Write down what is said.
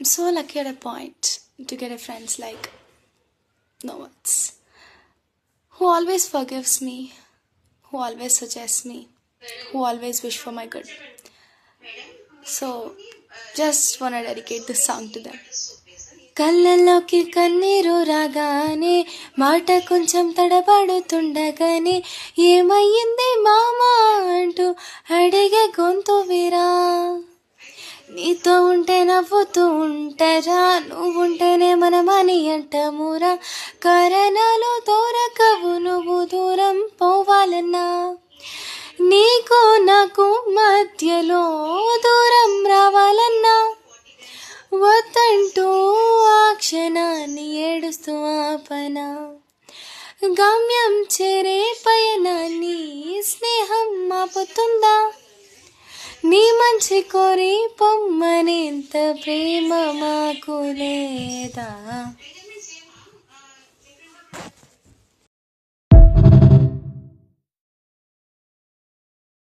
I'm so lucky at a point to get a friends like no words. Who always forgives me, who always suggests me, who always wish for my good. So just wanna dedicate this song to them. కళ్ళల్లోకి కన్నీరు రాగానే మాట కొంచెం తడబడుతుండగానే ఏమయ్యింది మామా అంటూ అడిగే గొంతు విరా. నీతో ఉంటే నవ్వుతూ ఉంటారా, నువ్వుంటేనే మనమని అంటామురా. కారణాలు దొరకవు నువ్వు దూరం పోవాలన్నా, నీకు నాకు మధ్యలో దూరం రావాలన్నా. వద్దంటూ ఆ క్షణాన్ని ఏడుస్తూ ఆపనా, గమ్యం చేరే పయనాన్ని స్నేహం ఆపుతుందా. నీ మంచి కోరి పొమ్మనేంత ప్రేమ మాకు లేదా.